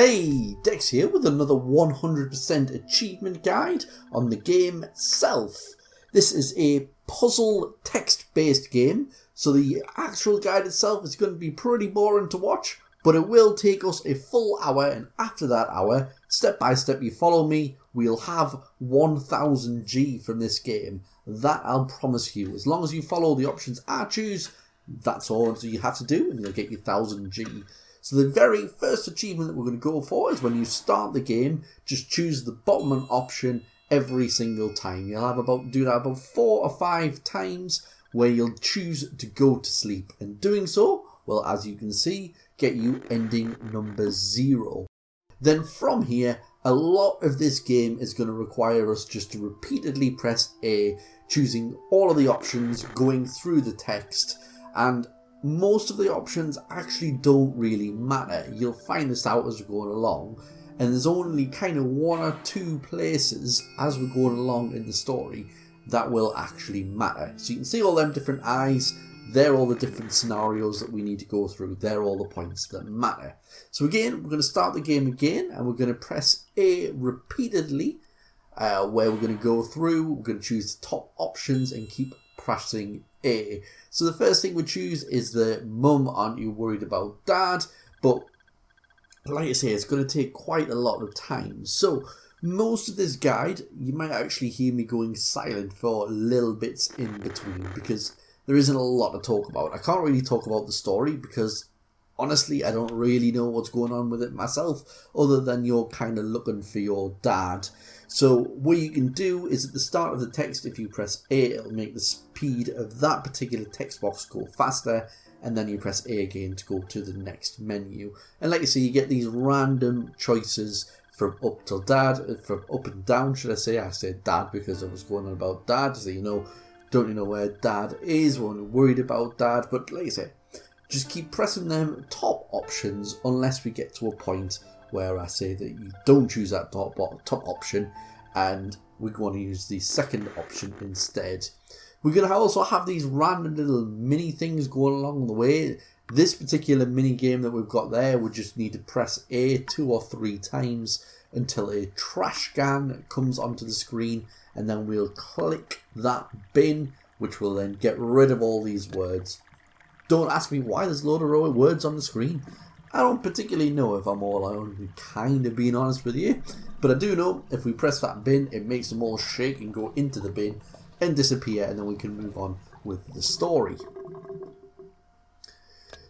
Hey, Dex here with another 100% achievement guide on the game itself. This is a puzzle text-based game, so the actual guide itself is going to be pretty boring to watch, but it will take us a full hour, and after that hour, step by step you follow me, we'll have 1000 G from this game. That I'll promise you. As long as you follow the options I choose, that's all you have to do and you'll get your 1000 G. So the very first achievement that we're going to go for is when you start the game, just choose the bottom option every single time. You'll have do that about 4 or 5 times where you'll choose to go to sleep. And doing so, well, as you can see, get you ending number 0. Then from here, a lot of this game is going to require us just to repeatedly press A, choosing all of the options, going through the text, and most of the options actually don't really matter. You'll find this out as we're going along, and there's only kind of 1 or 2 places as we're going along in the story that will actually matter. So you can see all them different eyes, they're all the different scenarios that we need to go through, they're all the points that matter. So again, we're going to start the game again, and we're going to press A repeatedly, where we're going to go through, we're going to choose the top options and keep pressing A. So the first thing we choose is the mum, aren't you worried about dad? But like I say, it's going to take quite a lot of time. So most of this guide, you might actually hear me going silent for little bits in between because there isn't a lot to talk about. I can't really talk about the story because honestly, I don't really know what's going on with it myself, other than you're kind of looking for your dad. So what you can do is at the start of the text, if you press A, it'll make the speed of that particular text box go faster, and then you press A again to go to the next menu. And like you see, you get these random choices from up till dad, from up and down, should I say. I said dad because I was going on about dad, so don't you know where dad is, we're worried about dad, but like I say, just keep pressing them top options unless we get to a point where I say that you don't choose that top option and we're going to use the second option instead. We're going to also have these random little mini things going along the way. This particular mini game that we've got there, we just need to press A 2 or 3 times until a trash can comes onto the screen, and then we'll click that bin, which will then get rid of all these words. Don't ask me why there's a load of words on the screen. I don't particularly know, if I'm all only kind of being honest with you. But I do know if we press that bin, it makes them all shake and go into the bin and disappear, and then we can move on with the story.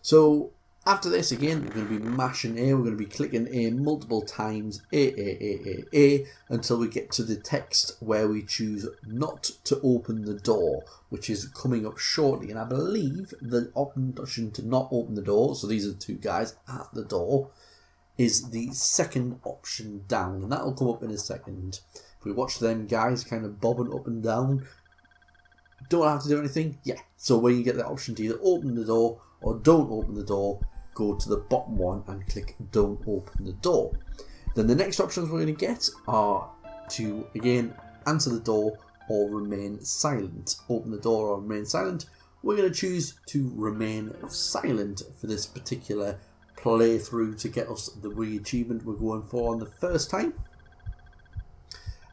So after this, again, we're going to be mashing A, we're going to be clicking A multiple times, A, until we get to the text where we choose not to open the door, which is coming up shortly. And I believe the option to not open the door, so these are the 2 guys at the door, is the second option down, and that will come up in a second. If we watch them guys kind of bobbing up and down, don't have to do anything, yeah. So when you get the option to either open the door or don't open the door, go to the bottom one and click don't open the door. Then the next options we're going to get are to again answer the door or remain silent. Open the door or remain silent. We're going to choose to remain silent for this particular playthrough to get us the achievement we're going for on the first time.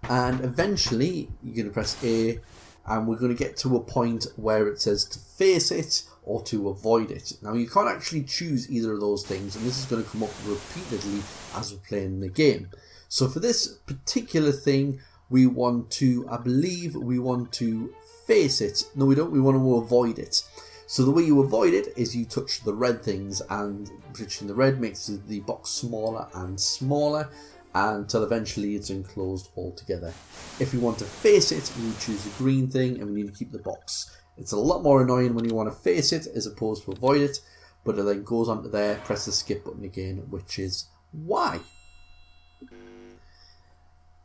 And eventually you're going to press A, and we're going to get to a point where it says to face it or to avoid it. Now you can't actually choose either of those things, and this is going to come up repeatedly as we're playing the game. So for this particular thing, we want to, I believe we want to face it. No, we don't, we want to avoid it. So the way you avoid it is you touch the red things, and touching the red makes the box smaller and smaller until eventually it's enclosed altogether. If we want to face it, we choose the green thing, and we need to keep the box. It's a lot more annoying when you want to face it as opposed to avoid it, but it then goes onto there, press the skip button again, which is Y.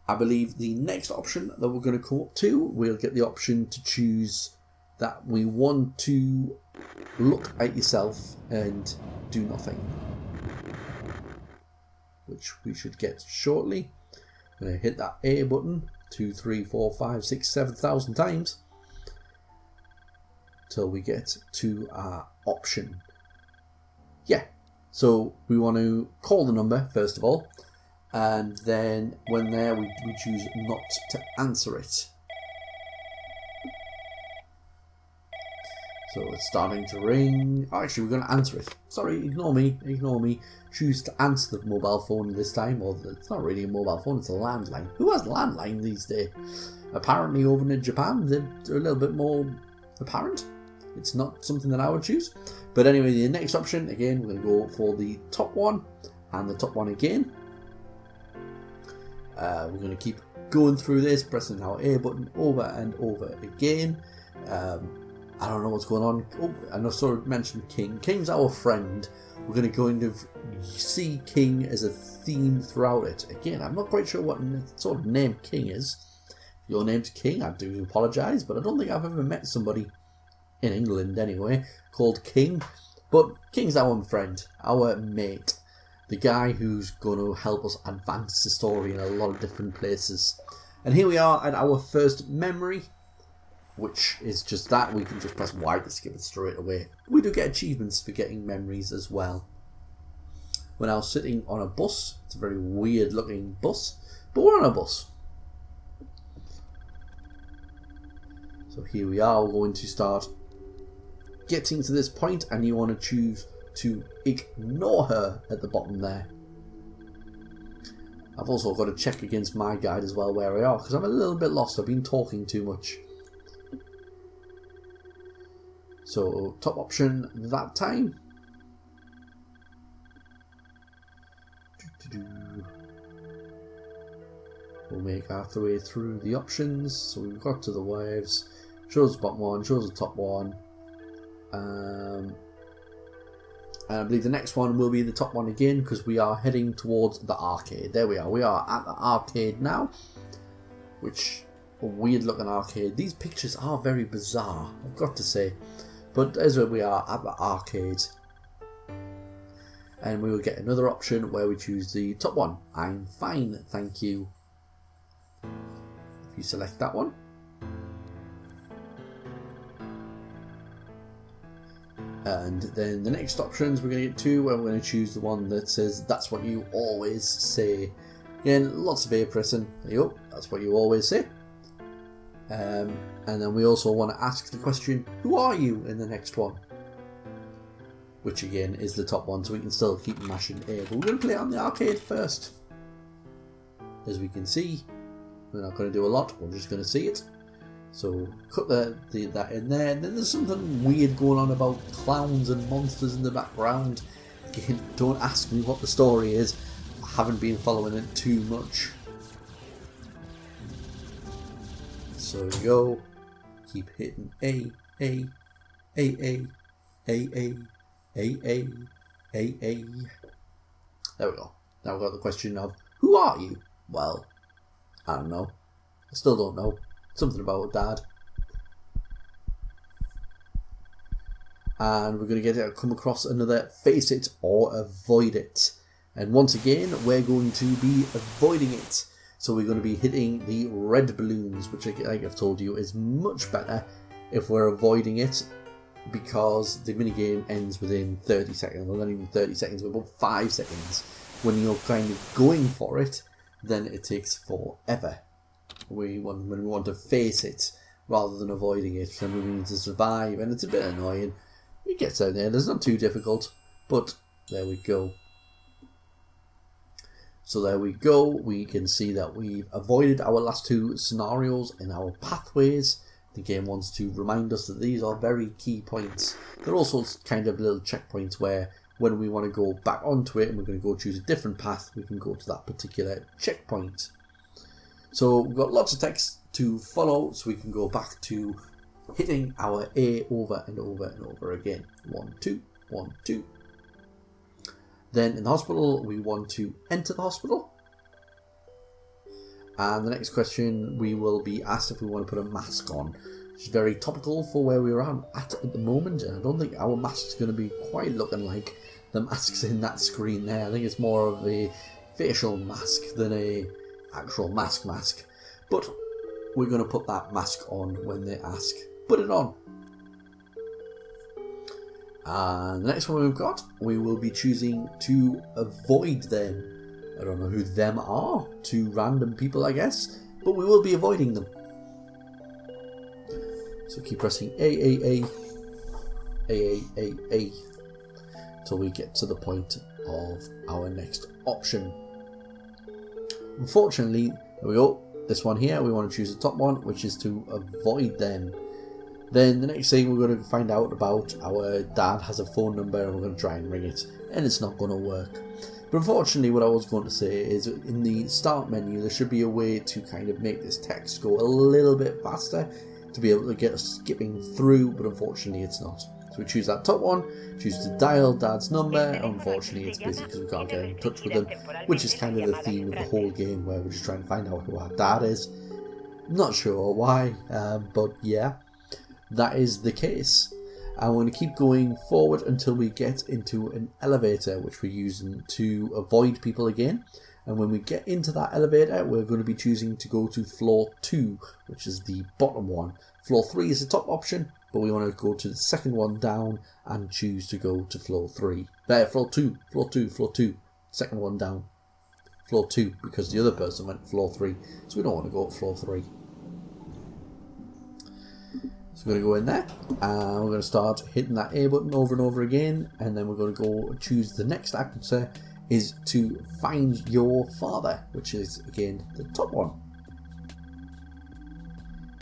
I believe the next option that we're going to come up to, we'll get the option to choose that we want to look at yourself and do nothing, which we should get shortly. I'm going to hit that A button 2, 3, 4, 5, 6, 7,000 times till we get to our option. Yeah, So we want to call the number first of all, and then when there we choose not to answer it. So it's starting to ring. Oh, actually, we're going to answer it. Sorry, ignore me. Choose to answer the mobile phone this time. Or it's not really a mobile phone, it's a landline. Who has landline these days? Apparently over in Japan, they're a little bit more apparent. It's not something that I would choose. But anyway, the next option, again, we're going to go for the top one. And the top one again. We're going to keep going through this, pressing our A button over and over again. I don't know what's going on. Oh, and I sort of mentioned King. King's our friend. We're going to kind of see King as a theme throughout it. Again, I'm not quite sure what sort of name King is. If your name's King, I do apologise, but I don't think I've ever met somebody, in England anyway, called King. But King's our friend, our mate. The guy who's going to help us advance the story in a lot of different places. And here we are at our first memory, which is just that. We can just press Y to skip it straight away. We do get achievements for getting memories as well. We're now sitting on a bus. It's a very weird looking bus, but we're on a bus. So here we are. We're going to start getting to this point, and you want to choose to ignore her at the bottom there. I've also got to check against my guide as well where we are, because I'm a little bit lost. I've been talking too much. So, top option that time. We'll make our way through the options. So we've got to the waves. Shows the bottom one, shows the top one. And I believe the next one will be the top one again, because we are heading towards the arcade. There we are. We are at the arcade now. Which, a weird looking arcade. These pictures are very bizarre, I've got to say. But as we are at the arcade, and we will get another option where we choose the top one. I'm fine, thank you. If you select that one. And then the next options we're going to get to, and we're going to choose the one that says, that's what you always say. Again, lots of A pressing. There you go, that's what you always say. And then we also want to ask the question, who are you, in the next one? Which again is the top one, so we can still keep mashing A. But we're going to play it on the arcade first. As we can see, we're not going to do a lot, we're just going to see it. So cut that in there, and then there's something weird going on about clowns and monsters in the background. Again, don't ask me what the story is, I haven't been following it too much. So we go, keep hitting A. There we go. Now we've got the question of, who are you? Well, I don't know. I still don't know. Something about Dad. And we're going to come across another face it or avoid it. And once again, we're going to be avoiding it. So we're going to be hitting the red balloons, which like I've told you is much better if we're avoiding it, because the minigame ends within 30 seconds. Well, not even 30 seconds, but about 5 seconds. When you're kind of going for it, then it takes forever. When we want to face it rather than avoiding it, then we need to survive, and it's a bit annoying. It gets out there, it's not too difficult, but there we go. So there we go, we can see that we've avoided our last two scenarios in our pathways. The game wants to remind us that these are very key points. They're also kind of little checkpoints where when we want to go back onto it and we're going to go choose a different path, we can go to that particular checkpoint. So we've got lots of text to follow, so we can go back to hitting our A over and over and over again. 1, 2, 1, 2. Then in the hospital, we want to enter the hospital. And the next question, we will be asked if we want to put a mask on, which is very topical for where we're at the moment. And I don't think our mask's going to be quite looking like the masks in that screen there. I think it's more of a facial mask than a actual mask. But we're going to put that mask on when they ask. Put it on. And the next one we've got, we will be choosing to avoid them. I don't know who them are, 2 random people I guess, but we will be avoiding them. So keep pressing A, till we get to the point of our next option. Unfortunately, there we go, this one here, we want to choose the top one, which is to avoid them. Then the next thing we're going to find out about, our dad has a phone number and we're going to try and ring it, and it's not going to work. But unfortunately, what I was going to say is in the start menu there should be a way to kind of make this text go a little bit faster to be able to get us skipping through, but unfortunately it's not. So we choose that top one, choose to dial dad's number. Unfortunately it's busy because we can't get in touch with him, which is kind of the theme of the whole game, where we're just trying to find out who our dad is. Not sure why, but yeah, that is the case. And we're going to keep going forward until we get into an elevator, which we're using to avoid people again. And when we get into that elevator, we're going to be choosing to go to floor 2, which is the bottom one. Floor 3 is the top option, but we want to go to the second one down and choose to go to floor 3. Floor 2, second one down. Floor 2, because the other person went to floor 3, so we don't want to go to floor 3. So we're going to go in there, and we're going to start hitting that A button over and over again, and then we're going to go choose the next answer is to find your father, which is again the top one.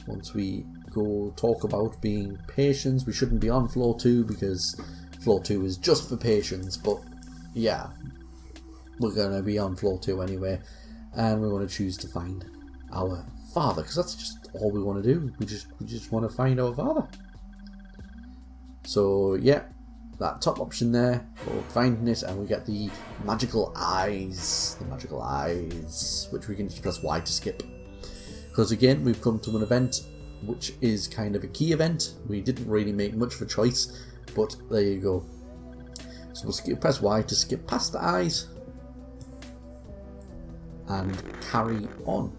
Once we go talk about being patients, we shouldn't be on floor 2 because floor 2 is just for patients, but yeah, we're going to be on floor 2 anyway, and we want to choose to find our father because that's just all we want to do. We just want to find our father. So yeah, that top option there for finding it, and we get the magical eyes. Which we can just press Y to skip. Because again, we've come to an event which is kind of a key event. We didn't really make much of a choice, but there you go. So we'll press Y to skip past the eyes and carry on.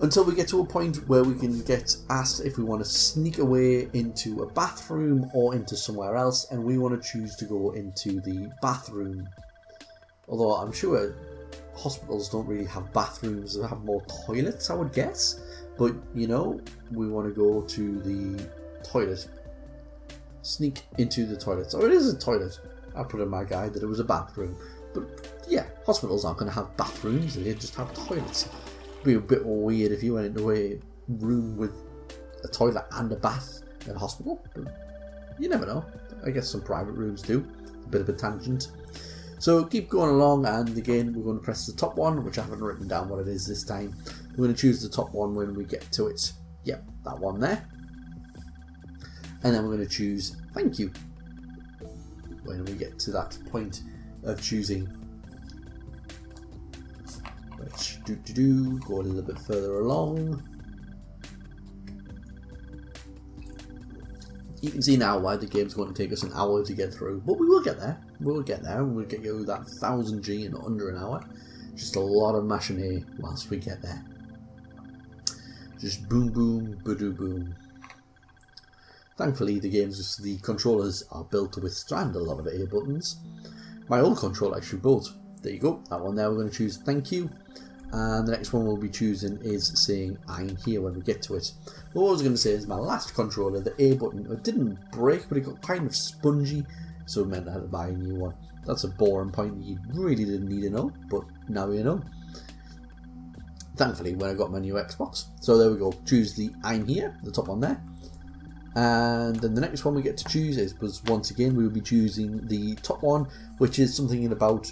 Until we get to a point where we can get asked if we want to sneak away into a bathroom or into somewhere else, and we want to choose to go into the bathroom. Although I'm sure hospitals don't really have bathrooms, they have more toilets, I would guess. But, you know, we want to go to the toilet. Sneak into the toilet. So it is a toilet. I put in my guide that it was a bathroom. But yeah, hospitals aren't going to have bathrooms, they just have toilets. Be a bit weird if you went into a room with a toilet and a bath in a hospital, but you never know. I guess some private rooms do. A bit of a tangent. So keep going along, and again we're going to press the top one, which I haven't written down what it is this time. We're going to choose the top one when we get to it. Yep, that one there. And then we're going to choose thank you when we get to that point of choosing. Let's go a little bit further along. You can see now why the game's going to take us an hour to get through, but we will get there. We'll get there, and we'll get you that 1000 G in under an hour. Just a lot of machine whilst we get there. Just boom, boom, badoo, boom. Thankfully, the controllers are built to withstand a lot of A buttons. My old controller actually built. There you go. That one there. We're going to choose thank you. And the next one we'll be choosing is saying I'm here when we get to it. But what I was going to say is my last controller, the A button, it didn't break, but it got kind of spongy, so it meant I had to buy a new one. That's a boring point that you really didn't need to know, but now you know. Thankfully, when I got my new Xbox. So there we go. Choose the I'm here, the top one there. And then the next one we get to choose was once again we will be choosing the top one, which is something about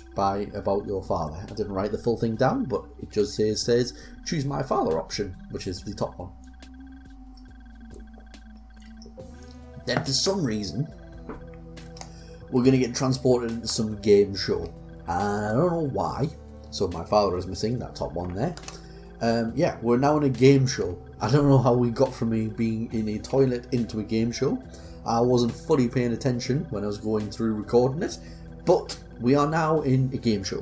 your father. I didn't write the full thing down, but it just says choose my father option, which is the top one. Then for some reason we're going to get transported into some game show. I don't know why. So my father is missing, that top one there. Yeah, we're now in a game show. I don't know how we got from me being in a toilet into a game show. I wasn't fully paying attention when I was going through recording it, but we are now in a game show.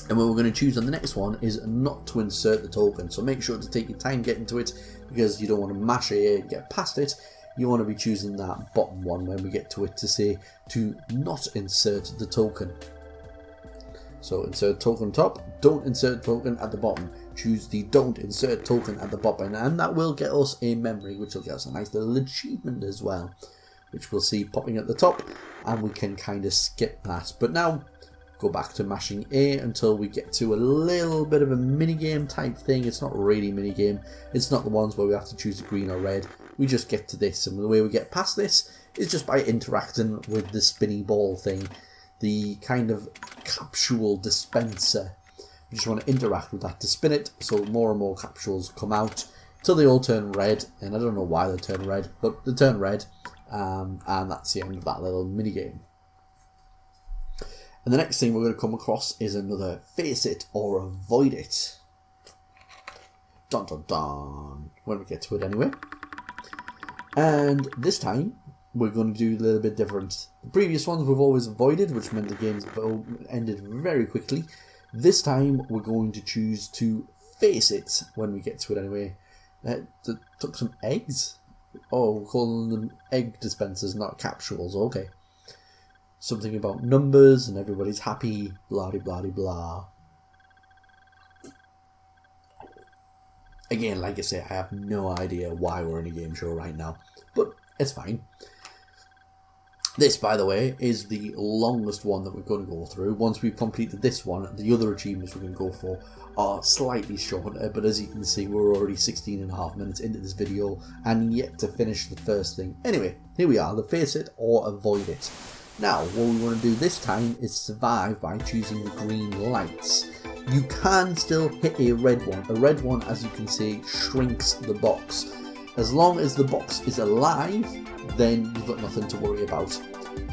And what we're going to choose on the next one is not to insert the token, so make sure to take your time getting to it, because you don't want to mash it and get past it. you want to be choosing that bottom one when we get to it to say to not insert the token. So insert token top, don't insert token at the bottom. Choose the don't insert token at the bottom, and that will get us a memory, which will get us a nice little achievement as well, which we'll see popping at the top, and we can kind of skip that. But now, go back to mashing A until we get to a little bit of a minigame type thing. It's not really a minigame. It's not the ones where we have to choose green or red. We just get to this, and the way we get past this is just by interacting with the spinny ball thing, the kind of capsule dispenser. You just want to interact with that to spin it, so more and more capsules come out till they all turn red, and I don't know why they turn red, but they turn red, and that's the end of that little minigame. And the next thing we're going to come across is another face it or avoid it. Dun dun dun, when we get to it anyway. And this time, we're going to do a little bit different. The previous ones we've always avoided, which meant the games ended very quickly. This time we're going to choose to face it when we get to it anyway. Took some eggs? Oh, we're calling them egg dispensers, not capsules, okay. Something about numbers and everybody's happy, blah blah blah blah. Again, like I say, I have no idea why we're in a game show right now, but it's fine. This, by the way, is the longest one that we're going to go through. Once we've completed this one, the other achievements we're going to go for are slightly shorter, but as you can see, we're already 16.5 minutes into this video and yet to finish the first thing. Anyway, here we are, the face it or avoid it. Now, what we want to do this time is survive by choosing the green lights. You can still hit a red one. A red one, as you can see, shrinks the box. As long as the box is alive, then you've got nothing to worry about.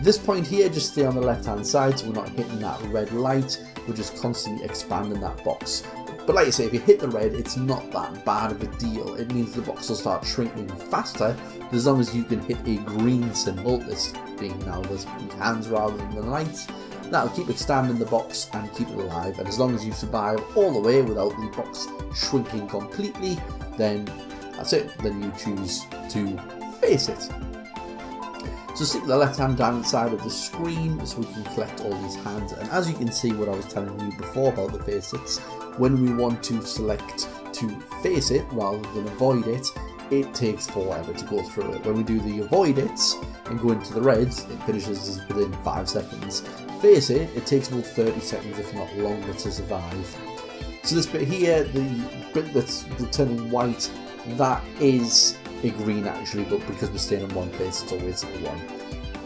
This point here, just stay on the left hand side, so we're not hitting that red light, we're just constantly expanding that box. But like I say, if you hit the red, it's not that bad of a deal. It means the box will start shrinking faster, but as long as you can hit a green symbol, this being now the hands rather than the lights, that'll keep expanding the box and keep it alive. And as long as you survive all the way without the box shrinking completely, then that's it. Then you choose to face it. So stick the left hand down inside of the screen so we can collect all these hands. And as you can see, what I was telling you before about the face it's, when we want to select to face it rather than avoid it, it takes forever to go through it. When we do the avoid it and go into the reds, it finishes within 5 seconds. Face it, it takes about 30 seconds if not longer to survive. So this bit here, the bit that's turning white, that is a green actually, but because we're staying in one place, it's always the one.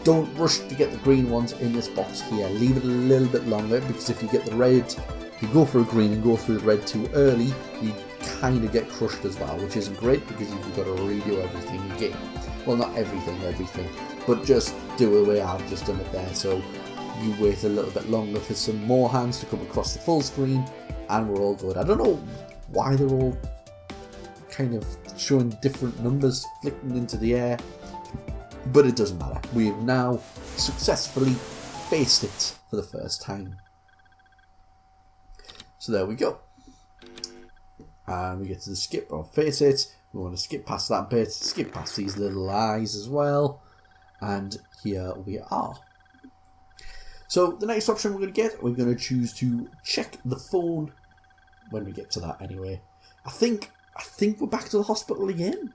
Don't rush to get the green ones in this box here. Leave it a little bit longer, because if you get the red, if you go for a green and go through the red too early, you kind of get crushed as well, which isn't great because you've got to redo everything again. Well, not everything, but just do it the way I've just done it there. So you wait a little bit longer for some more hands to come across the full screen, and we're all good. I don't know why they're all kind of showing different numbers flicking into the air, but it doesn't matter. We have now successfully faced it for the first time. So there we go. And we get to the skip or face it. We want to skip past that bit, skip past these little eyes as well, and here we are. So the next option we're going to choose to check the phone when we get to that anyway. I think we're back to the hospital again.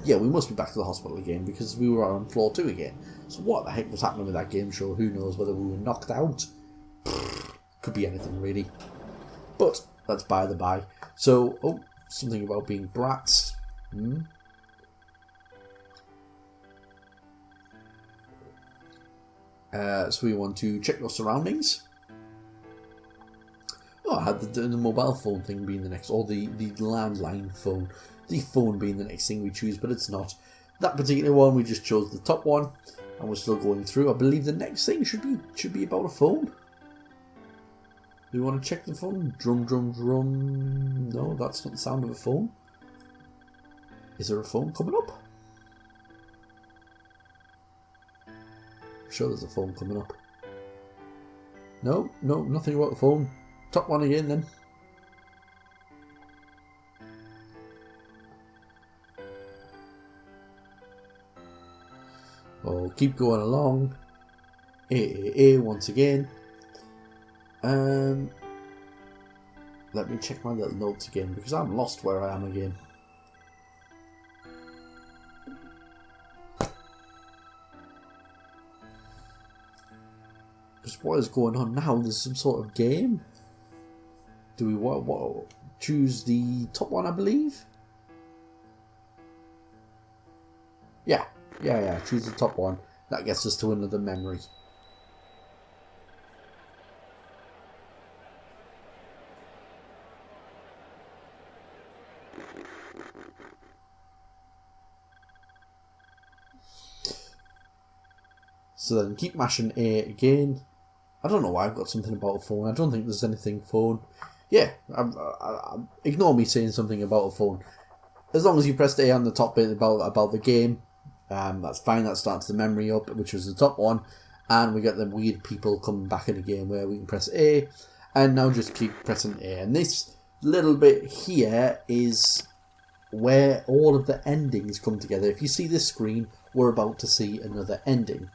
Yeah, we must be back to the hospital again because we were on floor 2 again. So what the heck was happening with that game show? Who knows, whether we were knocked out? Could be anything really. But that's by the by. So, something about being brats. So we want to check your surroundings. Oh, I had the mobile phone thing being the next, or the landline phone. The phone being the next thing we choose, but it's not. That particular one, we just chose the top one, and we're still going through. I believe the next thing should be about a phone. Do you want to check the phone? Drum, drum, drum. No, that's not the sound of a phone. Is there a phone coming up? I'm sure there's a phone coming up. No, nothing about the phone. Top one again then. We'll keep going along. A once again. Let me check my little notes again because I'm lost where I am again. Because what is going on now? There's some sort of game. Do we what choose the top one, I believe? Yeah. Choose the top one. That gets us to another memory. So then keep mashing A again. I don't know why I've got something about a phone. I don't think there's anything phone. Yeah, ignore me saying something about a phone. As long as you pressed A on the top bit about the game, that's fine. That starts the memory up, which was the top one. And we get the weird people coming back in the game where we can press A. And now just keep pressing A. And this little bit here is where all of the endings come together. If you see this screen, we're about to see another ending.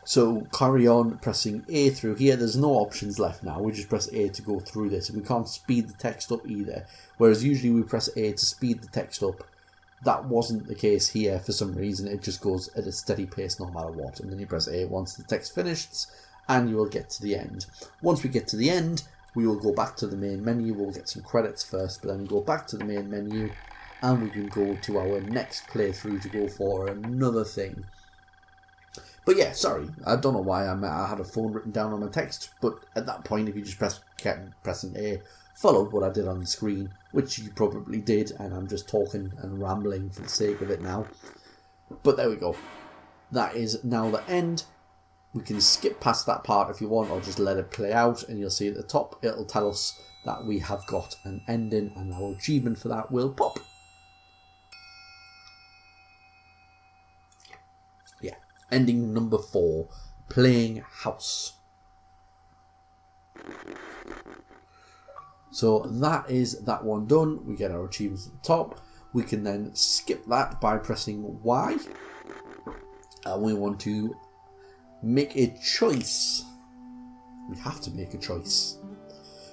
So carry on pressing A through here. There's no options left now. We just press A to go through this. And we can't speed the text up either. Whereas usually we press A to speed the text up. That wasn't the case here for some reason. It just goes at a steady pace no matter what. And then you press A once the text finishes and you will get to the end. Once we get to the end, we will go back to the main menu. We'll get some credits first, but then go back to the main menu and we can go to our next playthrough to go for another thing. But yeah, sorry, I don't know why I had a phone written down on my kept at that point, if you just kept pressing A, followed what I did on the screen, which you probably did, and I'm just talking and rambling for the sake of it now. But there we go. That is now the end. We can skip past that part if you want, or just let it play out, and you'll see at the top, it'll tell us that we have got an ending, and our achievement for that will pop. Ending number 4, playing house. So that is that one done. We get our achievements at the top. We can then skip that by pressing Y. We want to make a choice. We have to make a choice.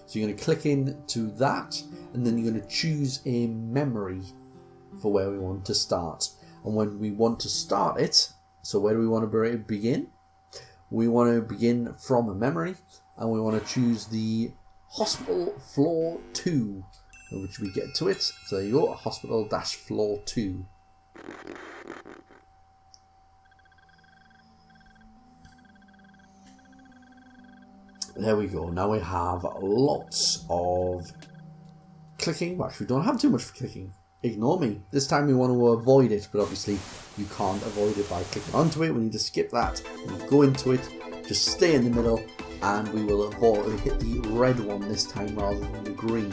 So you're going to click into that, and then you're going to choose a memory for where we want to start. And when we want to start it, so where do we want to begin? We want to begin from a memory, and we want to choose the hospital floor 2, which we get to it. So there you go, hospital floor 2. There we go. Now we have lots of clicking. Well, actually, we don't have too much clicking. Ignore me. This time we want to avoid it, but obviously you can't avoid it by clicking onto it. We need to skip that. We go into it, just stay in the middle, and we will hit the red one this time rather than the green,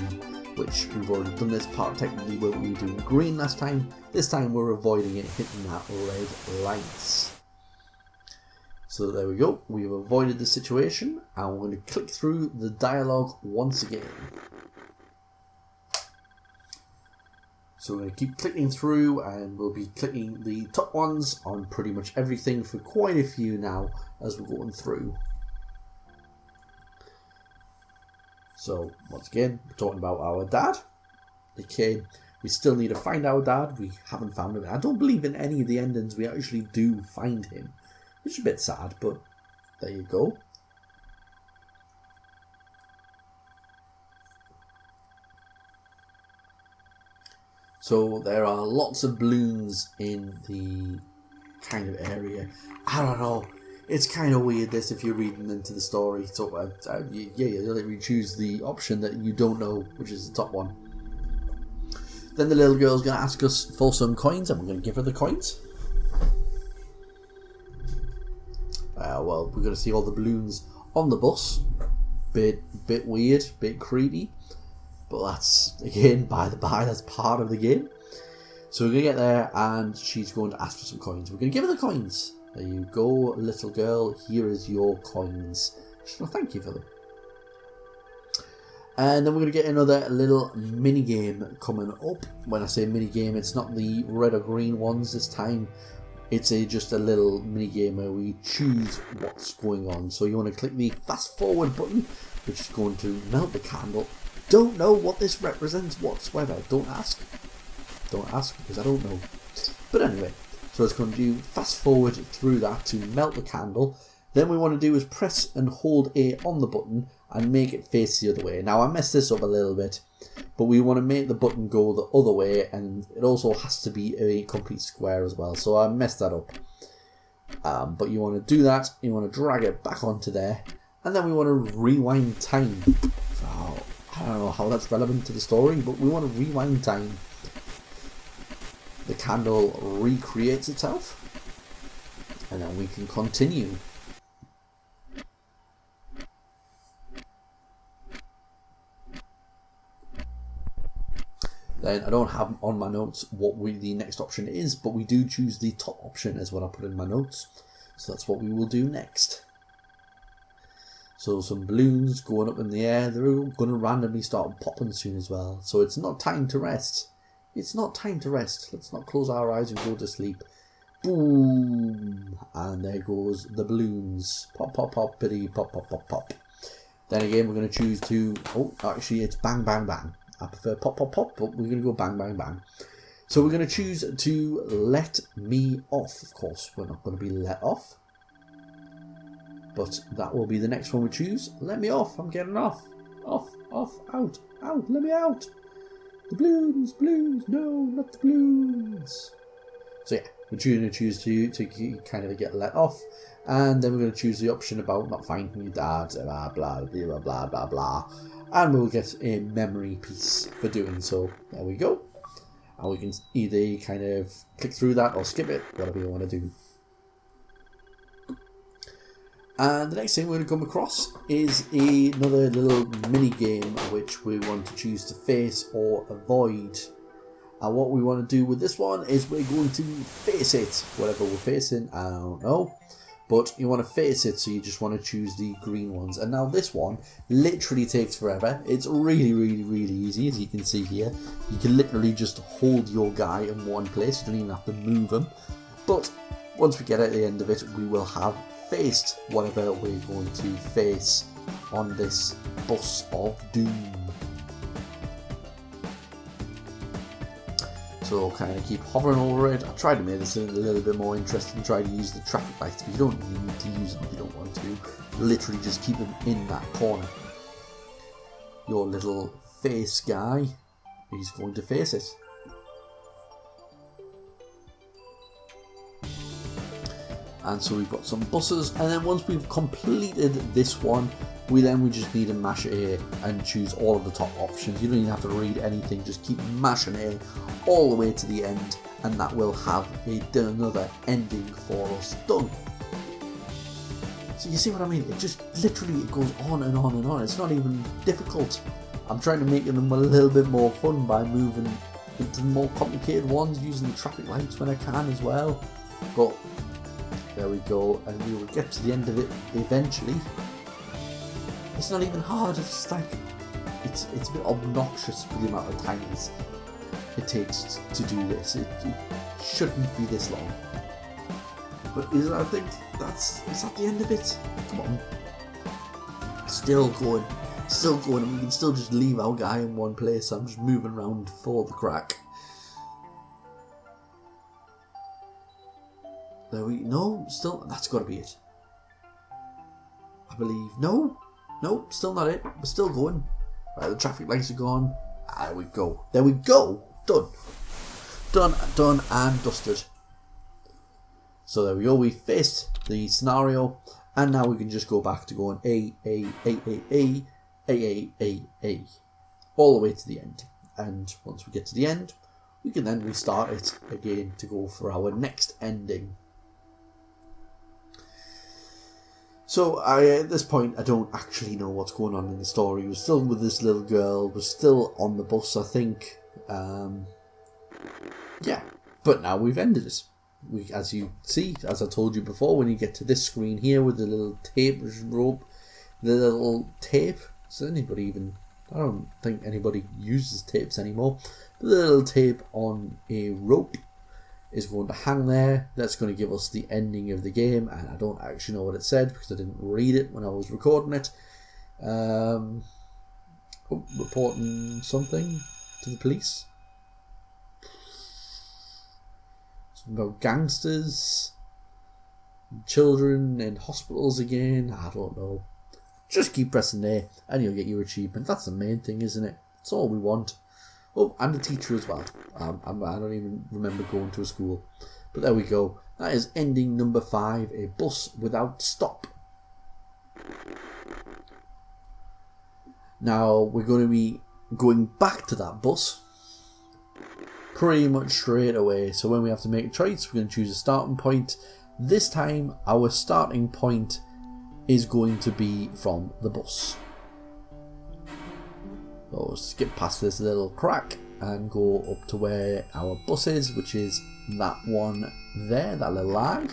which we've already done this part technically where we were doing green last time. This time we're avoiding it, hitting that red lights. So there we go. We've avoided the situation, and we're going to click through the dialogue once again. So we're going to keep clicking through, and we'll be clicking the top ones on pretty much everything for quite a few now as we're going through. So once again, we're talking about our dad. Okay, we still need to find our dad. We haven't found him. I don't believe in any of the endings we actually do find him, which is a bit sad, but there you go. So there are lots of balloons in the kind of area. I don't know. It's kind of weird this if you're reading into the story. So you choose the option that you don't know, which is the top one. Then the little girl's going to ask us for some coins, and we're going to give her the coins. Well, we're going to see all the balloons on the bus. Bit weird, bit creepy. But that's, again, by the by, that's part of the game. So we're going to get there, and she's going to ask for some coins. We're going to give her the coins. There you go, little girl. Here is your coins. She's going to thank you for them. And then we're going to get another little mini game coming up. When I say mini game, it's not the red or green ones this time. It's just a little mini game where we choose what's going on. So you want to click the fast forward button, which is going to melt the candle. Don't know what this represents whatsoever. Don't ask. Don't ask because I don't know. But anyway, so it's going to do fast forward through that to melt the candle. Then we want to do is press and hold A on the button and make it face the other way. Now I messed this up a little bit, but we want to make the button go the other way, and it also has to be a complete square as well. So I messed that up. But you want to do that, you want to drag it back onto there, and then we want to rewind time. Oh, I don't know how that's relevant to the story, but we want to rewind time. The candle recreates itself, and then we can continue. Then I don't have on my notes what the next option is, but we do choose the top option as what I put in my notes. So that's what we will do next. So some balloons going up in the air, they're going to randomly start popping soon as well. So it's not time to rest. It's not time to rest. Let's not close our eyes and go to sleep. Boom! And there goes the balloons. Pop, pop, pop, pity, pop, pop, pop, pop. Then again, we're going to choose to... Oh, actually, it's bang, bang, bang. I prefer pop, pop, pop, but we're going to go bang, bang, bang. So we're going to choose to let me off. Of course, we're not going to be let off. But that will be the next one we choose. Let me off. I'm getting off. Off, off, out, out. Let me out. The balloons, balloons. No, not the balloons. So yeah, we're going to choose to kind of get let off. And then we're going to choose the option about not finding your dad, blah, blah, blah, blah, blah, blah. And we'll get a memory piece for doing so. There we go. And we can either kind of click through that or skip it, whatever you want to do. And the next thing we're going to come across is another little mini game which we want to choose to face or avoid. And what we want to do with this one is we're going to face it. Whatever we're facing, I don't know. But you want to face it, so you just want to choose the green ones. And now this one literally takes forever. It's really, really, really easy, as you can see here. You can literally just hold your guy in one place. You don't even have to move him. But once we get at the end of it, we will have faced whatever we're going to face on this bus of doom. So kind of keep hovering over it. I tried to make this a little bit more interesting, try to use the traffic lights, but you don't need to use them if you don't want to. Literally just keep them in that corner. Your little face guy, he's going to face it. And so we've got some buses, and then once we've completed this one, we just need to mash A and choose all of the top options. You don't even have to read anything, just keep mashing A all the way to the end, and that will have another ending for us done. So you see what I mean? It just literally it goes on and on and on. It's not even difficult. I'm trying to make them a little bit more fun by moving into the more complicated ones, using the traffic lights when I can as well. But there we go, and we will get to the end of it eventually. It's not even hard, it's just like, it's a bit obnoxious for the amount of time it takes to do this. It shouldn't be this long. But I think is that the end of it? Come on. Still going, and we can still just leave our guy in one place. I'm just moving around for the crack. No, still, that's got to be it. I believe, no, still not it. We're still going. Right, the traffic lights are gone. There we go. Done and dusted. So there we go. We faced the scenario, and now we can just go back to going A, all the way to the end. And once we get to the end, we can then restart it again to go for our next ending. So at this point, I don't actually know what's going on in the story. We're still with this little girl. We're still on the bus, I think. Yeah, but now we've ended it. As you see, as I told you before, when you get to this screen here with the little tape rope, the little tape. So anybody even? I don't think anybody uses tapes anymore. But the little tape on a rope. is going to hang there. That's going to give us the ending of the game, and I don't actually know what it said because I didn't read it when I was recording it. Reporting something to the police. Something about gangsters, children in hospitals again. I don't know. Just keep pressing A and you'll get your achievement. That's the main thing, isn't it? That's all we want. Oh, and a teacher as well. I don't even remember going to a school. But there we go. That is ending number 5, a bus without stop. Now we're going to be going back to that bus pretty much straight away. So when we have to make a choice, we're going to choose a starting point. This time our starting point is going to be from the bus. So we'll skip past this little crack and go up to where our bus is, which is that one there, that little lag.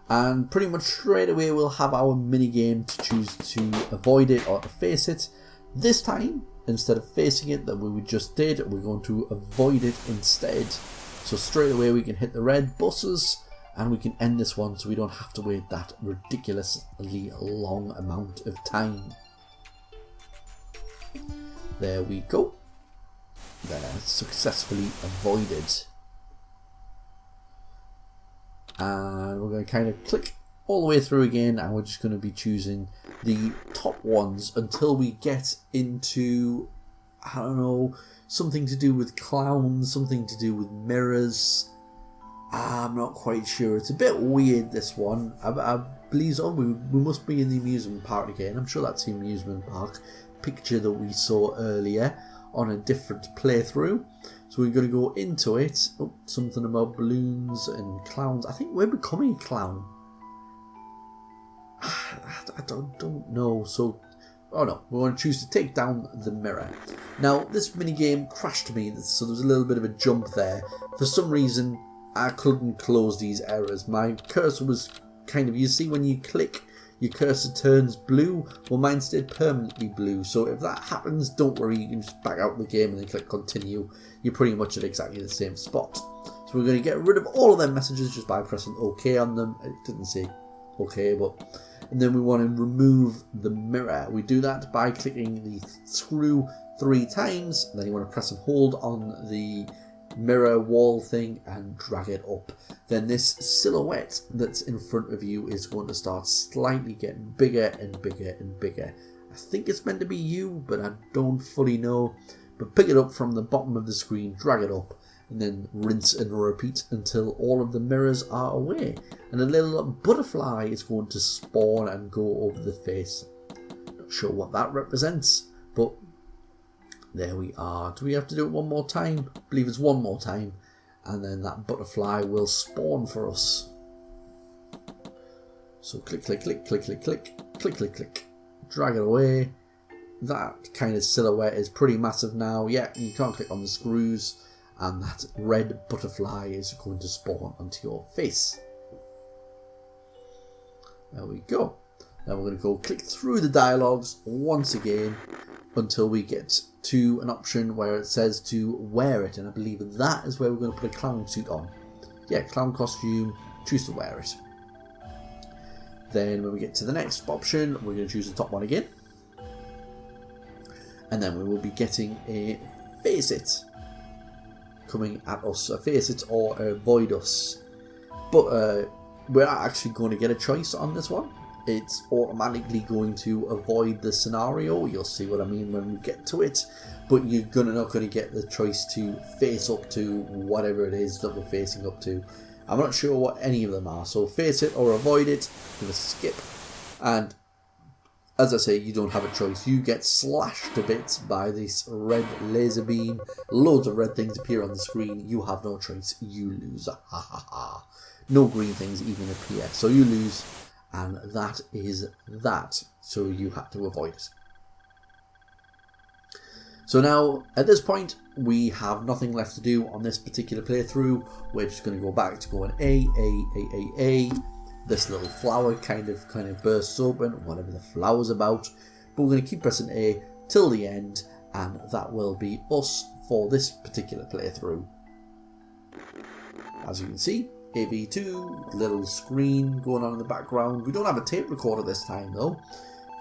And pretty much straight away we'll have our mini game to choose to avoid it or to face it. This time, instead of facing it that we just did, we're going to avoid it instead. So straight away we can hit the red buses and we can end this one so we don't have to wait that ridiculously long amount of time. There we go. There, successfully avoided. And we're going to kind of click all the way through again, and we're just going to be choosing the top ones until we get into, I don't know, something to do with clowns, something to do with mirrors. I'm not quite sure. It's a bit weird, this one. I believe so. We must be in the amusement park again. I'm sure that's the amusement park picture that we saw earlier on a different playthrough. So we're going to go into it. Oh, something about balloons and clowns. I think we're becoming a clown. I don't know. So, oh no, we're going to choose to take down the mirror. Now, this minigame crashed me, so there's a little bit of a jump there. For some reason, I couldn't close these errors. My cursor was kind of, you see when you click, your cursor turns blue. Well, mine stayed permanently blue. So if that happens, don't worry, you can just back out the game and then click continue. You're pretty much at exactly the same spot. So we're going to get rid of all of them messages just by pressing OK on them. It didn't say OK, but... And then we want to remove the mirror. We do that by clicking the screw 3 times. And then you want to press and hold on the mirror wall thing and drag it up. Then this silhouette that's in front of you is going to start slightly getting bigger and bigger and bigger. I think it's meant to be you, but I don't fully know. But pick it up from the bottom of the screen, drag it up, and then rinse and repeat until all of the mirrors are away. And a little butterfly is going to spawn and go over the face. Not sure what that represents, but there we are. Do we have to do it one more time? I believe it's one more time. And then that butterfly will spawn for us. So click, click, click, click, click, click, click, click, click. Drag it away. That kind of silhouette is pretty massive now. Yeah, you can't click on the screws. And that red butterfly is going to spawn onto your face. There we go. Now we're going to go click through the dialogues once again until we get to an option where it says to wear it, and I believe that is where we're going to put a clown suit on. Yeah, clown costume, choose to wear it. Then when we get to the next option, we're going to choose the top one again. And then we will be getting a face it coming at us, a face it or avoid us. But we're not actually going to get a choice on this one. It's automatically going to avoid the scenario. You'll see what I mean when we get to it. But you're not going to get the choice to face up to whatever it is that we're facing up to. I'm not sure what any of them are. So face it or avoid it. Give a skip. And as I say, you don't have a choice. You get slashed to bits by this red laser beam. Loads of red things appear on the screen. You have no choice. You lose. Ha ha ha. No green things even appear. So you lose. And that is that. So you had to avoid it. So now, at this point, we have nothing left to do on this particular playthrough. We're just going to go back to going A. This little flower kind of bursts open, whatever the flower's about. But we're going to keep pressing A till the end, and that will be us for this particular playthrough. As you can see, AV2, little screen going on in the background. We don't have a tape recorder this time though,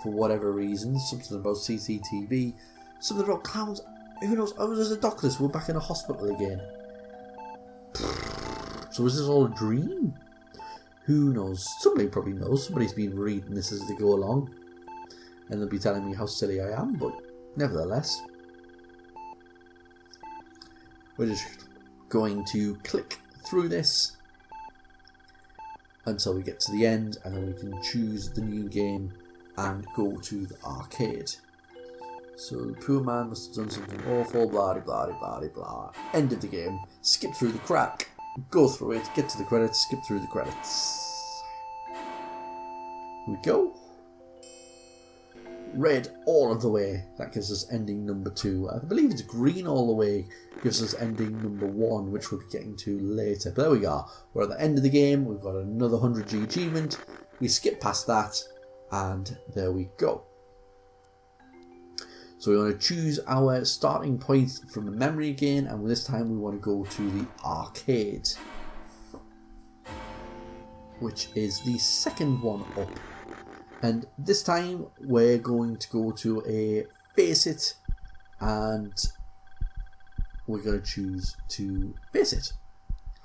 for whatever reason. Something about CCTV, something about clowns. Who knows? I was as a doctor, so we're back in a hospital again. So is this all a dream? Who knows? Somebody probably knows. Somebody's been reading this as they go along, and they'll be telling me how silly I am, but nevertheless. We're just going to click through this until we get to the end, and then we can choose the new game and go to the arcade. So the poor man must have done something awful, blah blah blah blah blah. End of the game. Skip through the crack, go through it, get to the credits, skip through the credits. Here we go. Red all of the way, that gives us ending number 2. I believe it's green all the way, gives us ending number 1, which we'll be getting to later. But there we are, we're at the end of the game, we've got another 100G achievement, we skip past that, and there we go. So we want to choose our starting point from the memory again, and this time we want to go to the arcade, which is the second one up. And this time we're going to go to a face it, and we're going to choose to face it.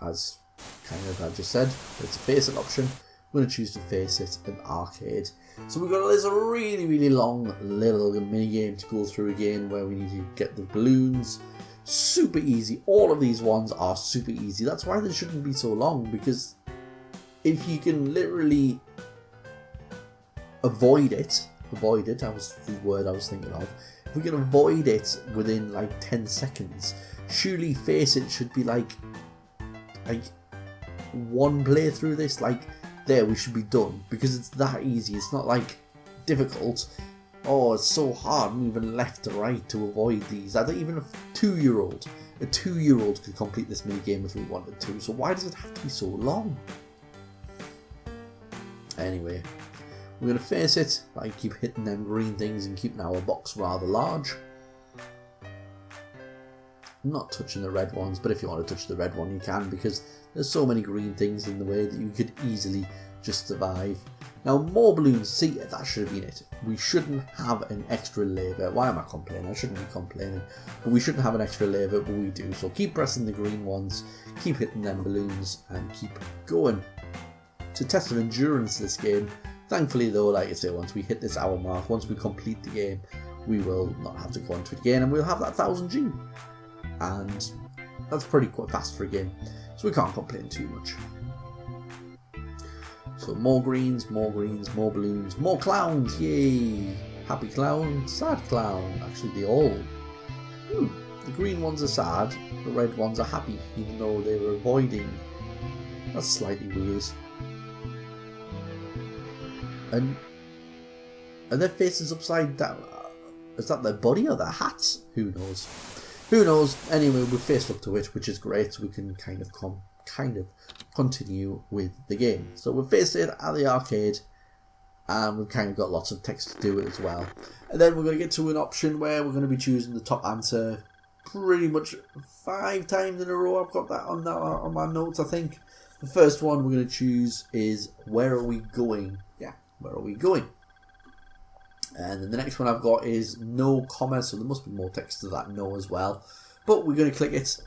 As kind of I just said, it's a face it option. We're going to choose to face it in arcade. So we've got this really long little mini game to go through again, where we need to get the balloons. Super easy. All of these ones are super easy. That's why they shouldn't be so long, because if you can literally avoid it, that was the word I was thinking of. If we can avoid it within like 10 seconds, surely face it should be like one playthrough this, like there we should be done, because it's that easy. It's not like difficult. Oh, it's so hard moving left to right to avoid these. I think even a 2-year-old could complete this mini game if we wanted to, so why does it have to be so long? Anyway, we're going to face it by keep hitting them green things and keeping our box rather large. Not touching the red ones, but if you want to touch the red one you can, because there's so many green things in the way that you could easily just survive. Now more balloons, see, that should have been it. We shouldn't have an extra lever. Why am I complaining? I shouldn't be complaining. But we shouldn't have an extra lever, but we do. So keep pressing the green ones, keep hitting them balloons, and keep going. It's a test of endurance, this game. Thankfully though, like I say, once we hit this hour mark, once we complete the game, we will not have to go into it again, and we'll have that 1000G. And that's pretty quite fast for a game, so we can't complain too much. So more greens, more balloons, more clowns, yay! Happy clown, sad clown. Actually, they all... the green ones are sad, the red ones are happy, even though they were avoiding. That's slightly weird. And their faces upside down. Is that their body or their hats? Who knows? Who knows? Anyway, we're faced up to it, which is great. So we can kind of continue with the game. So we're faced it at the arcade, and we've kind of got lots of text to do it as well. And then we're going to get to an option where we're going to be choosing the top answer pretty much 5 times in a row. I've got that on my notes, I think. The first one we're going to choose is where are we going? Yeah, where are we going? And then the next one I've got is no comma, so there must be more text to that no as well. But we're going to click it,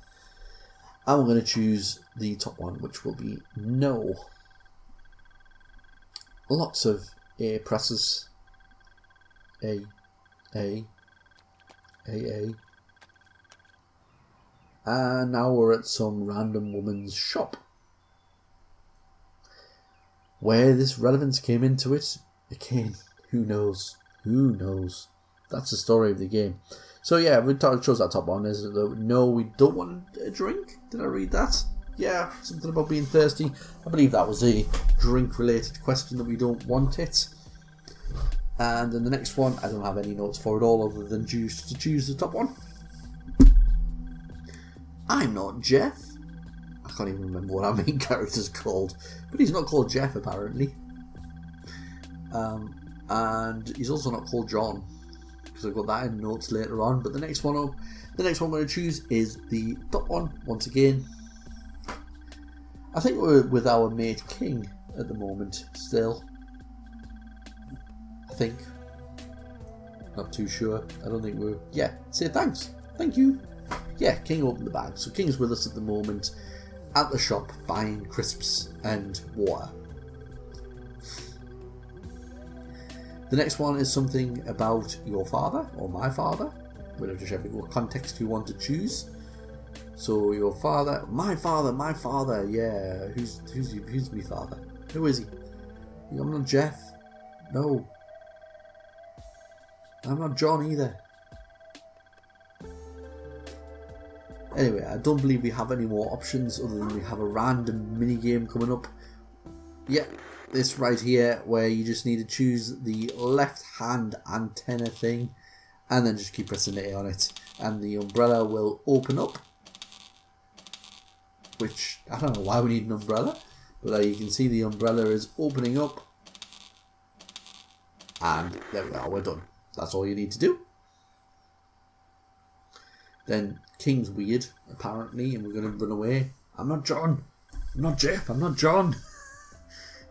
and we're going to choose the top one, which will be no. Lots of A presses. A. And now we're at some random woman's shop. Where this relevance came into it, again, who knows? Who knows? That's the story of the game. So yeah, we chose that top one. Is no, we don't want a drink. Did I read that? Yeah, something about being thirsty. I believe that was a drink-related question, that we don't want it. And then the next one, I don't have any notes for it all other than to choose the top one. I'm not Jeff. I can't even remember what our main character's called, but he's not called Jeff apparently. And he's also not called John, because I've got that in notes later on. But the next one I'm going to choose is the top one once again. I think we're with our mate King at the moment still. I think. Not too sure. I don't think we're... Yeah, say thanks. Thank you. Yeah, King opened the bag. So King's with us at the moment at the shop buying crisps and water. The next one is something about your father or my father, whichever context you want to choose. So your father, my father, yeah. Who's my father? Who is he? I'm not Jeff. No. I'm not John either. Anyway, I don't believe we have any more options other than we have a random mini game coming up. Yeah, this right here where you just need to choose the left hand antenna thing and then just keep pressing A on it and the umbrella will open up, which I don't know why we need an umbrella, but you can see the umbrella is opening up and there we are, we're done. That's all you need to do. Then King's weird, apparently, and we're going to run away. I'm not John. I'm not Jeff. I'm not John.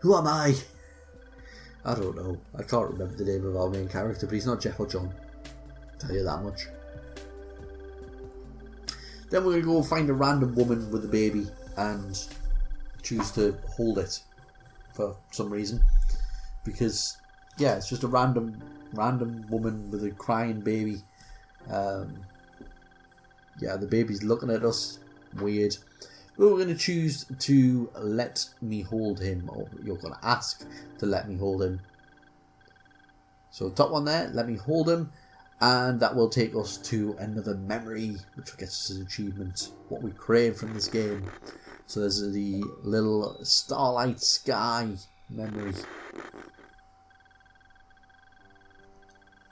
Who am I? I don't know. I can't remember the name of our main character, but he's not Jeff or John. I'll tell you that much. Then we're going to go find a random woman with a baby and choose to hold it for some reason. Because, yeah, it's just a random woman with a crying baby. Yeah, the baby's looking at us. Weird. But we're going to choose to let me hold him. Or you're going to ask to let me hold him. So top one there, let me hold him. And that will take us to another memory, which gets us an achievement. What we crave from this game. So there's the little starlight sky memory.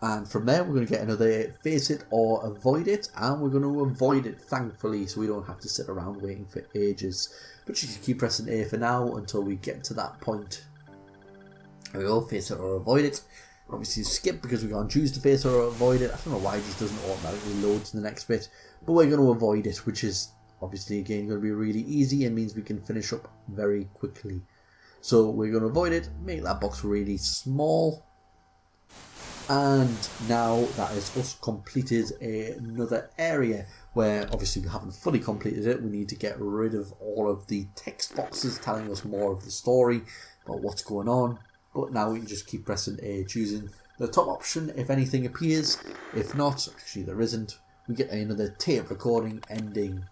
And from there we're going to get another face it or avoid it, and we're going to avoid it thankfully so we don't have to sit around waiting for ages. But you can keep pressing A for now until we get to that point. There we go, face it or avoid it. Obviously skip because we can't choose to face or avoid it. I don't know why it just doesn't automatically load to the next bit, but we're going to avoid it, which is obviously again going to be really easy and means we can finish up very quickly. So we're going to avoid it, make that box really small. And now that is us completed another area where obviously we haven't fully completed it. We need to get rid of all of the text boxes telling us more of the story about what's going on. But now we can just keep pressing A, choosing the top option if anything appears. If not, actually there isn't, we get another tape recording ending.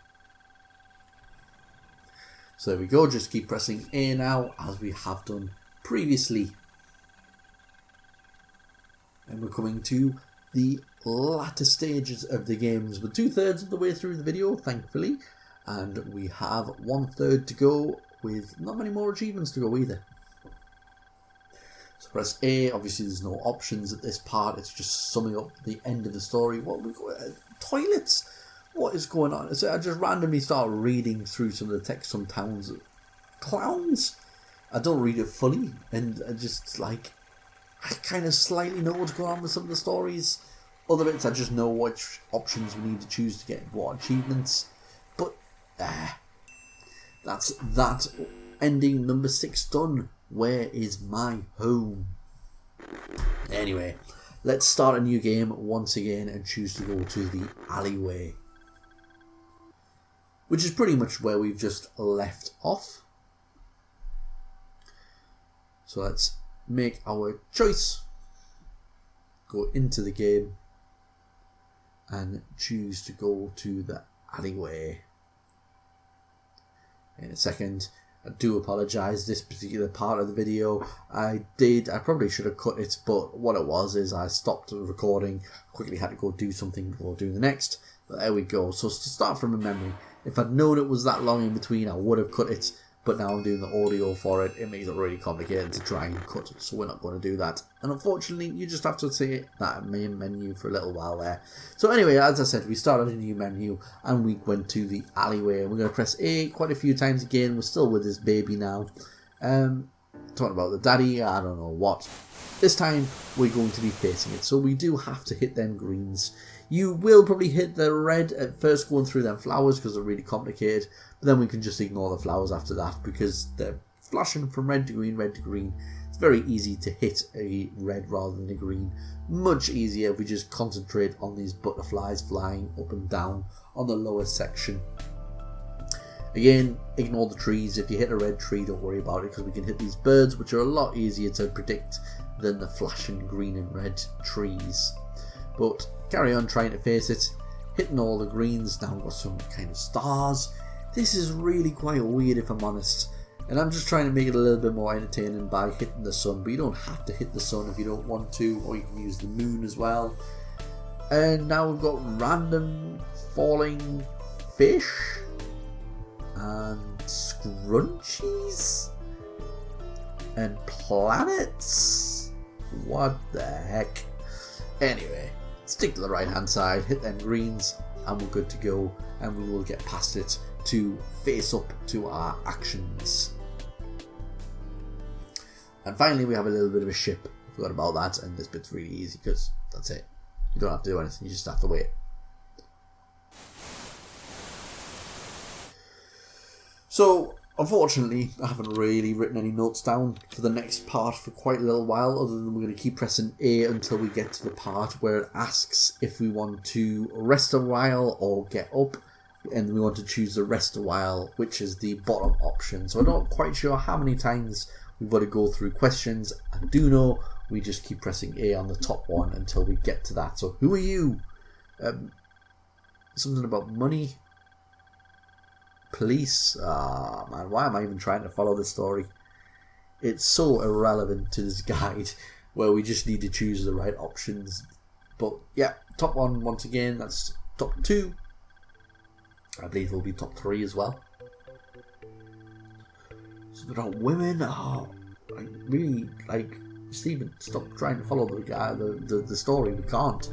So there we go, just keep pressing A now as we have done previously. And we're coming to the latter stages of the games. We're 2/3 of the way through the video, thankfully. And we have 1/3 to go with not many more achievements to go either. So press A. Obviously there's no options at this part. It's just summing up the end of the story. What we go toilets? What is going on? So I just randomly start reading through some of the text. Some towns. Clowns? I don't read it fully. And I just like... I kind of slightly know what's going on with some of the stories. Other bits I just know which options we need to choose to get what achievements. But that's that. Ending number 6 done. Where is my home? Anyway, let's start a new game once again and choose to go to the alleyway. Which is pretty much where we've just left off. So let's make our choice, go into the game and choose to go to the alleyway. In a second, I do apologise, this particular part of the video I probably should have cut it, but what it was is I stopped recording, quickly had to go do something before doing the next, but there we go. So to start from a memory, if I'd known it was that long in between I would have cut it. But now I'm doing the audio for it, it makes it really complicated to try and cut, so we're not going to do that. And unfortunately, you just have to see that main menu for a little while there. So anyway, as I said, we started a new menu, and we went to the alleyway, and we're going to press A quite a few times again. We're still with this baby now. Talking about the daddy, I don't know what. This time we're going to be facing it, so we do have to hit them greens. You will probably hit the red at first going through them flowers because they're really complicated, but then we can just ignore the flowers after that because they're flashing from red to green, red to green. It's very easy to hit a red rather than a green. Much easier if we just concentrate on these butterflies flying up and down on the lower section. Again, ignore the trees. If you hit a red tree, don't worry about it because we can hit these birds, which are a lot easier to predict than the flashing green and red trees. But carry on trying to face it, hitting all the greens. Now we've got some kind of stars. This is really quite weird if I'm honest. And I'm just trying to make it a little bit more entertaining by hitting the sun. But you don't have to hit the sun if you don't want to, or you can use the moon as well. And now we've got random falling fish and scrunchies and planets. What the heck? Anyway, stick to the right hand side, hit them greens, and we're good to go, and we will get past it to face up to our actions. And finally we have a little bit of a ship. I forgot about that, and this bit's really easy because that's it. You don't have to do anything, you just have to wait. So, unfortunately, I haven't really written any notes down for the next part for quite a little while, other than we're going to keep pressing A until we get to the part where it asks if we want to rest a while or get up, and we want to choose the rest a while, which is the bottom option. So I'm not quite sure how many times we've got to go through questions. I do know we just keep pressing A on the top one until we get to that. So who are you? Something about money? Police? Man, why am I even trying to follow this story? It's so irrelevant to this guide where we just need to choose the right options. But yeah, top one once again, that's top 2. I believe it'll be top 3 as well. Something about women. Oh, I really, like, Stephen, stop trying to follow the guy, the story. We can't.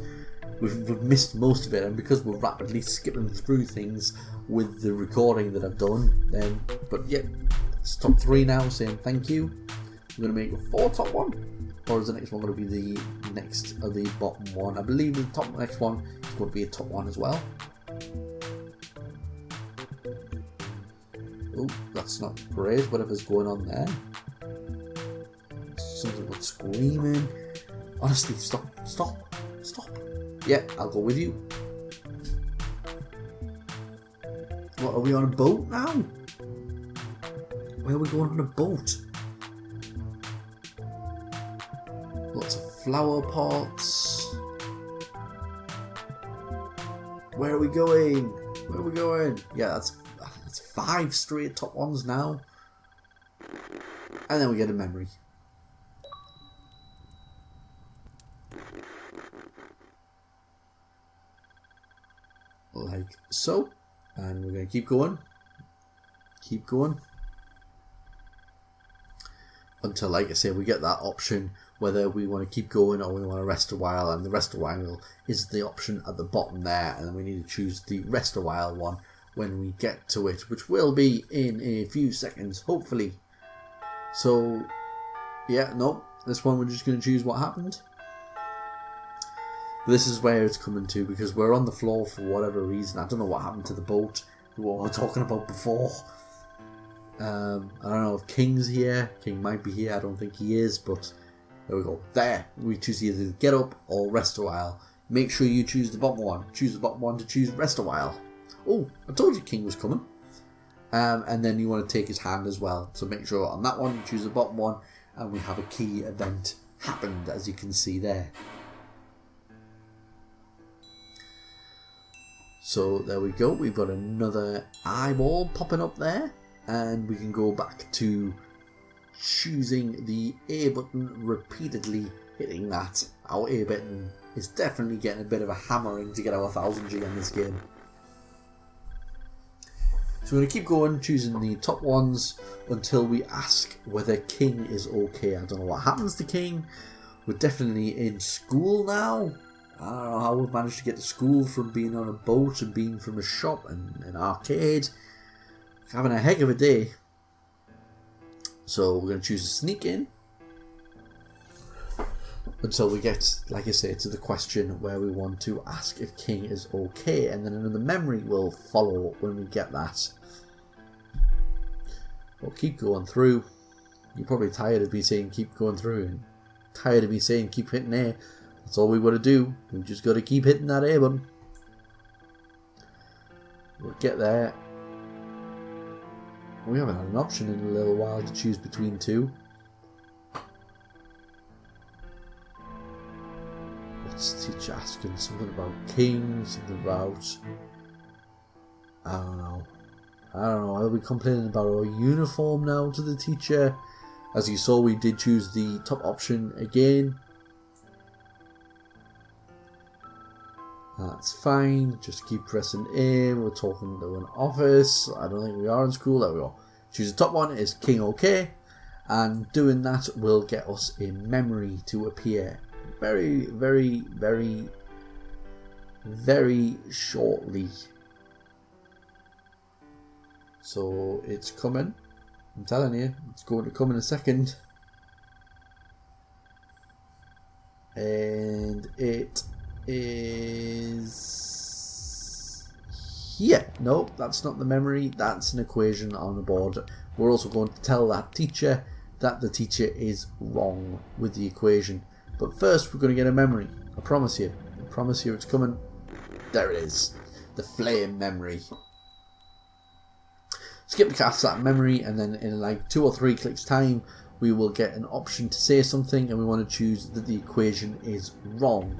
We've missed most of it, and because we're rapidly skipping through things with the recording that I've done, but yeah, it's top 3 now, saying thank you. I'm going to make a 4 top 1, or is the next one going to be the next of the bottom one? I believe the next one is going to be a top 1 as well. Oh, that's not great, whatever's going on there. Something about screaming. Honestly, stop. Yeah, I'll go with you. What, are we on a boat now? Where are we going on a boat? Lots of flower pots. Where are we going? Yeah, that's 5 straight top 1s now. And then we get a memory. Like so. And we're going to keep going. Until, like I say, we get that option whether we want to keep going or we want to rest a while. And the rest a while is the option at the bottom there. And then we need to choose the rest a while one when we get to it, which will be in a few seconds, hopefully. So, yeah, no, this one we're just going to choose what happened. This is where it's coming to, because we're on the floor for whatever reason. I don't know what happened to the boat, what we were talking about before. I don't know if King's here. King might be here, I don't think he is, but there we go. There, we choose either get up or rest a while. Make sure you choose the bottom one. Choose the bottom one to choose rest a while. Oh, I told you King was coming. And then you want to take his hand as well. So make sure on that one you choose the bottom one, and we have a key event happened, as you can see there. So there we go, we've got another eyeball popping up there, and we can go back to choosing the A button repeatedly, hitting that. Our A button is definitely getting a bit of a hammering to get our 1000G in this game. So we're going to keep going, choosing the top 1s until we ask whether King is okay. I don't know what happens to King. We're definitely in school now. I don't know how we've managed to get to school from being on a boat and being from a shop and an arcade. Having a heck of a day. So we're going to choose a sneak in. until we get, like I say, to the question where we want to ask if King is okay, and then another memory will follow when we get that. We'll keep going through. You're probably tired of me saying keep going through, and tired of me saying keep hitting A. That's all we got to do. We just got to keep hitting that A button. We'll get there. We haven't had an option in a little while to choose between two. What's the teacher asking? Something about King, something about... I don't know. Are we complaining about our uniform now to the teacher? As you saw, we did choose the top option again. That's fine. Just keep pressing A. We're talking to an office. I don't think we are in school. There we go. Choose the top one. Is King okay? And doing that will get us a memory to appear very, very, very, very shortly. So it's coming. I'm telling you, it's going to come in a second. And it is here. No, that's not the memory. That's an equation on the board. We're also going to tell that teacher that the teacher is wrong with the equation. But first, we're going to get a memory. I promise you. I promise you it's coming. There it is. The flame memory. Skip past that memory, and then in like 2 or 3 clicks time, we will get an option to say something, and we want to choose that the equation is wrong.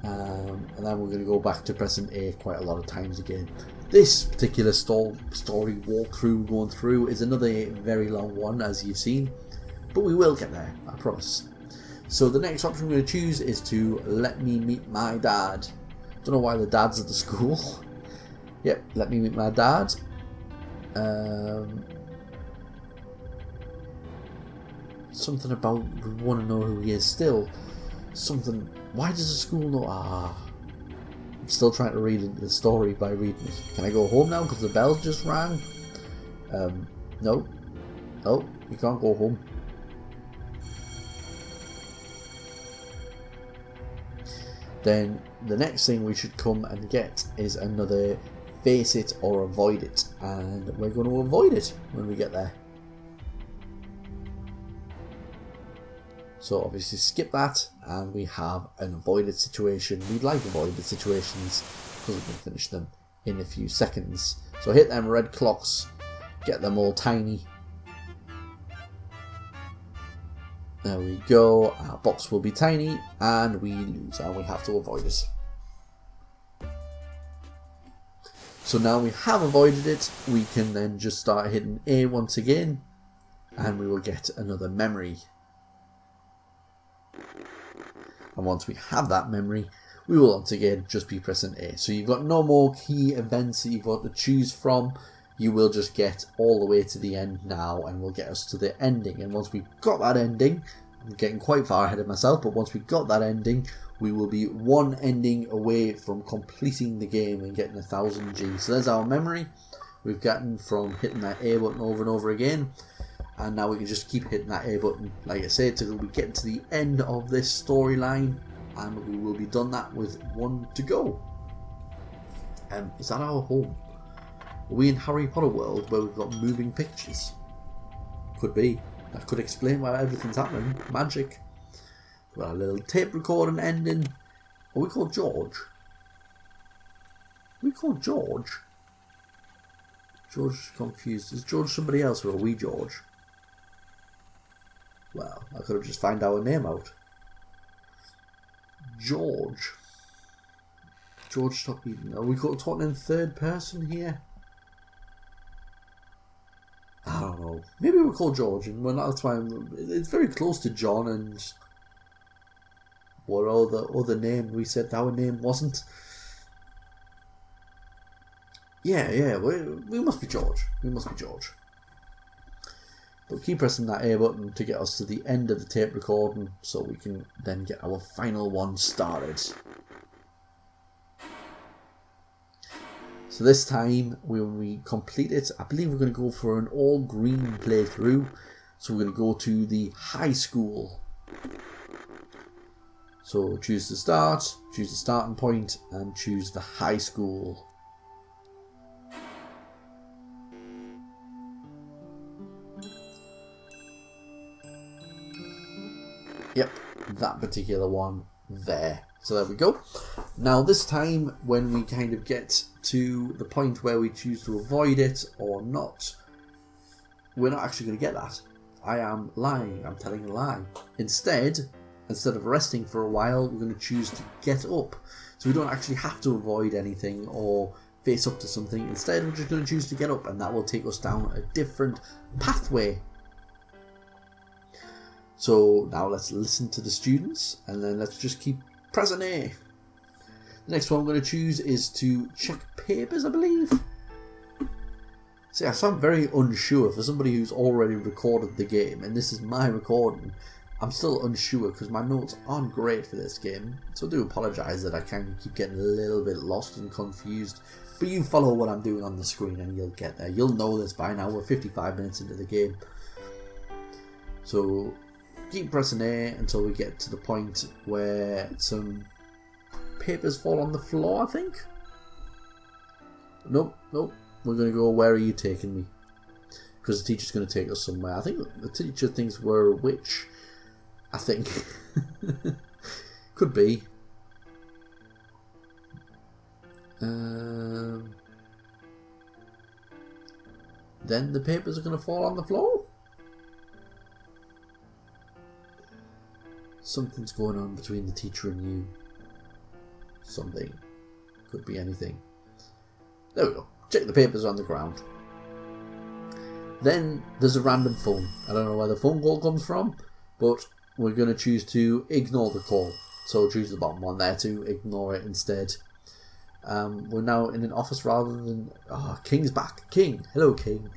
And then we're going to go back to pressing A quite a lot of times again. This particular story walkthrough going through is another very long one, as you've seen, but we will get there, I promise. So the next option we're going to choose is to let me meet my dad. Don't know why the dad's at the school. Yep, let me meet my dad. Something about we want to know who he is still. Something. Why does the school know? I'm still trying to read the story by reading it. Can I go home now because the bell just rang? No. No, you can't go home. Then the next thing we should come and get is another face it or avoid it, and we're going to avoid it when we get there. So obviously skip that, and we have an avoided situation. We'd like avoided situations because we can finish them in a few seconds. So hit them red clocks, get them all tiny. There we go, our box will be tiny, and we lose, and we have to avoid it. So now we have avoided it, we can then just start hitting A once again, and we will get another memory. And once we have that memory, we will once again just be pressing A. So you've got no more key events that you've got to choose from. You will just get all the way to the end now, and will get us to the ending. And once we've got that ending, I'm getting quite far ahead of myself, but once we've got that ending, we will be one ending away from completing the game and getting 1000 G. So there's our memory we've gotten from hitting that A button over and over again. And now we can just keep hitting that A button, like I said, till we get to the end of this storyline, and we will be done that with one to go. Is that our home? Are we in Harry Potter world where we've got moving pictures? Could be. That could explain why everything's happening. Magic. We've got a little tape recording ending. Are we called George? Are we called George? George is confused. Is George somebody else, or are we George? Well, I could have just found our name out. George. George, stop eating. Are we talking in third person here? I don't know. Maybe we're called George, and that's why it's very close to John and what other name we said our name wasn't. Yeah, we must be George. We must be George. But keep pressing that A button to get us to the end of the tape recording, so we can then get our final one started. So this time, when we complete it, I believe we're going to go for an all-green playthrough. So we're going to go to the high school. So choose to start, choose the starting point, and choose the high school. Yep, that particular one there. So there we go. Now this time, when we kind of get to the point where we choose to avoid it or not, we're not actually going to get that. I am lying. I'm telling a lie. Instead of resting for a while, we're going to choose to get up. So we don't actually have to avoid anything or face up to something. Instead, we're just going to choose to get up, and that will take us down a different pathway. So now let's listen to the students, and then let's just keep pressing A. The next one I'm going to choose is to check papers, I believe. See, I sound very unsure for somebody who's already recorded the game, and this is my recording. I'm still unsure because my notes aren't great for this game, so I do apologise that I kind of keep getting a little bit lost and confused. But you follow what I'm doing on the screen and you'll get there. You'll know this by now. We're 55 minutes into the game. So keep pressing A until we get to the point where some papers fall on the floor, I think. Nope. We're going to go, where are you taking me? Because the teacher's going to take us somewhere. I think the teacher thinks we're a witch. I think. Could be. Then the papers are going to fall on the floor. Something's going on between the teacher and you. Something. Could be anything. There we go. Check the papers on the ground. Then there's a random phone. I don't know where the phone call comes from, but we're going to choose to ignore the call. So choose the bottom one there to ignore it instead. We're now in an office rather than... Oh, King's back. King. Hello, King.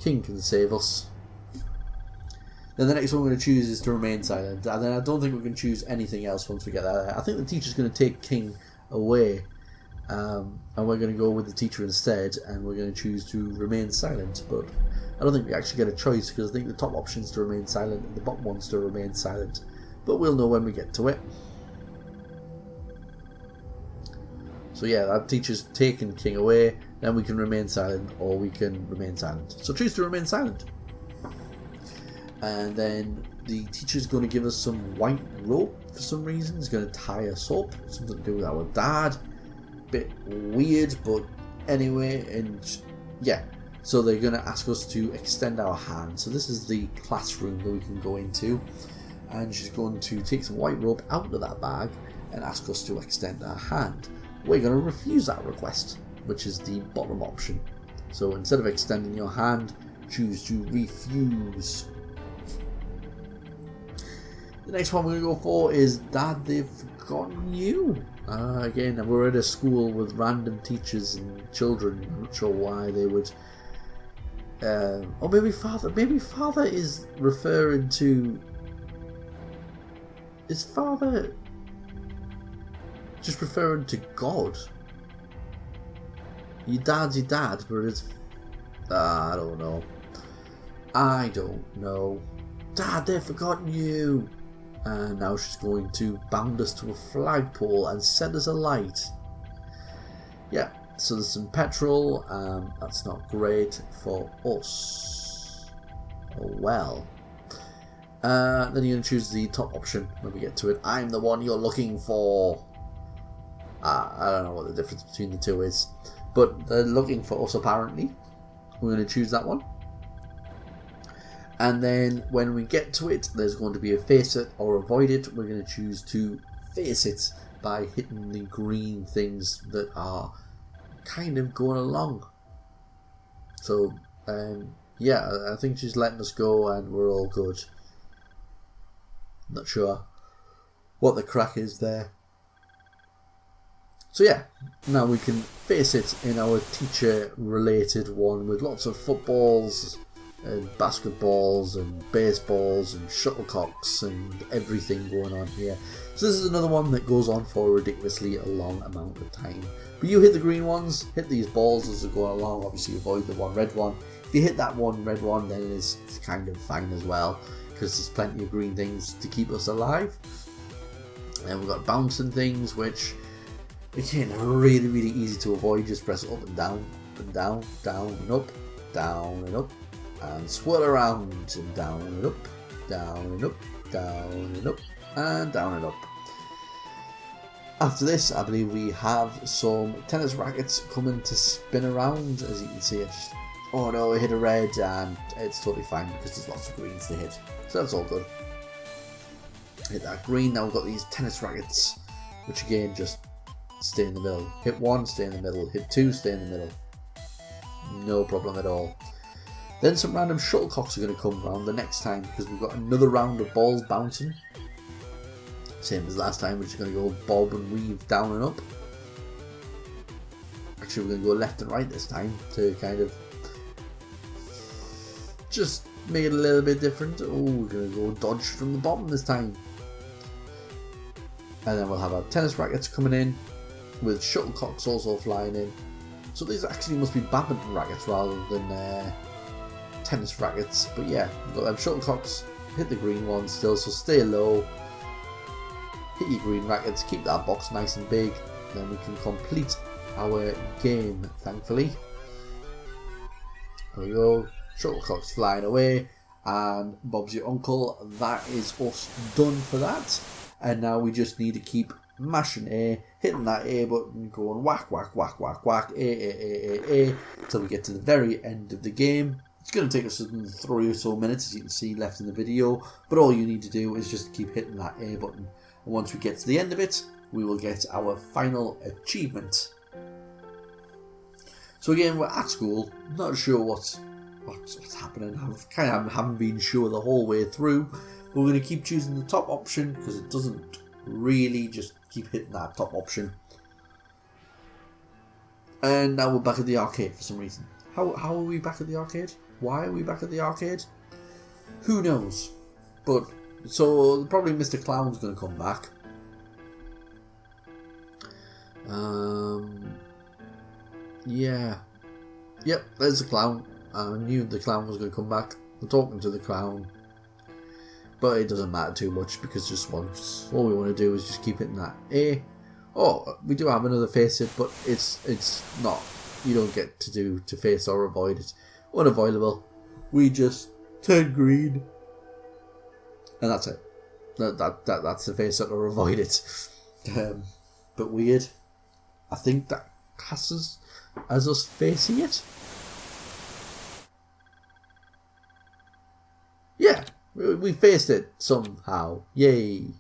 King can save us. Then the next one we're going to choose is to remain silent. And then I don't think we can choose anything else once we get that. I think the teacher's going to take King away. And we're going to go with the teacher instead. And we're going to choose to remain silent. But I don't think we actually get a choice, because I think the top option is to remain silent and the bottom one's to remain silent. But we'll know when we get to it. So yeah, that teacher's taken King away. Then we can remain silent, or we can remain silent. So choose to remain silent. And then the teacher's going to give us some white rope for some reason. He's going to tie us up. Something to do with our dad. Bit weird, but anyway. And yeah, so they're going to ask us to extend our hand. So this is the classroom that we can go into. And she's going to take some white rope out of that bag and ask us to extend our hand. We're going to refuse that request, which is the bottom option. So instead of extending your hand, choose to refuse. The next one we're going to go for is Dad, they've forgotten you. Again, we're at a school with random teachers and children. I'm not sure why they would... or maybe Father. Maybe Father is referring to... Is Father just referring to God? Your dad's your dad, but it's... I don't know. Dad, they've forgotten you. And now she's going to bound us to a flagpole and set us alight. Yeah, so there's some petrol. That's not great for us. Oh well. Then you're going to choose the top option when we get to it. I'm the one you're looking for. I don't know what the difference between the two is. But they're looking for us apparently. We're going to choose that one. And then when we get to it, there's going to be a face it or avoid it. We're going to choose to face it by hitting the green things that are kind of going along. So, yeah, I think she's letting us go and we're all good. Not sure what the crack is there. So yeah, now we can face it in our teacher-related one with lots of footballs and basketballs and baseballs and shuttlecocks and everything going on here. So this is another one that goes on for a ridiculously long amount of time. But you hit the green ones, hit these balls as they're going along, obviously avoid the one red one. If you hit that one red one, then it's kind of fine as well, because there's plenty of green things to keep us alive. And we've got bouncing things, which again are really, really easy to avoid. Just press up and down, down and up, down and up, and swirl around, and down and up, down and up, down and up, and down and up. After this, I believe we have some tennis rackets coming to spin around. As you can see, oh no, I hit a red, and it's totally fine because there's lots of greens to hit, so that's all good. Hit that green. Now we've got these tennis rackets, which again just stay in the middle. Hit one, stay in the middle. Hit two, stay in the middle. No problem at all. Then some random shuttlecocks are going to come around the next time because we've got another round of balls bouncing. Same as last time, we're just going to go bob and weave down and up. Actually, we're going to go left and right this time to kind of just make it a little bit different. Oh, we're going to go dodge from the bottom this time. And then we'll have our tennis rackets coming in with shuttlecocks also flying in. So these actually must be badminton rackets rather than tennis rackets. But yeah, we've got them shuttlecocks. Hit the green one still, so stay low. Hit your green rackets, keep that box nice and big. Then we can complete our game, thankfully. There we go. Shuttlecocks flying away. And Bob's your uncle. That is us done for that. And now we just need to keep mashing A, hitting that A button, going whack, whack, whack, whack, whack, A, until we get to the very end of the game. It's going to take us 3 or so minutes, as you can see left in the video, but all you need to do is just keep hitting that A button. And once we get to the end of it, we will get our final achievement. So again, we're at school, not sure what's happening. I haven't been sure the whole way through. We're going to keep choosing the top option because it doesn't really, just keep hitting that top option. And now we're back at the arcade for some reason. How are we back at the arcade? Why are we back at the arcade? Who knows? But, so probably Mr. Clown's going to come back. Yeah. Yep, there's the clown. I knew the clown was going to come back. I'm talking to the clown. But it doesn't matter too much because just once, all we want to do is just keep hitting that A. Oh, we do have another face it, but it's not, you don't get to face or avoid it. Unavoidable. We just turn green. And that's it. That's the face it or avoid it. But weird. I think that classes as us facing it. Yeah. We faced it somehow. Yay.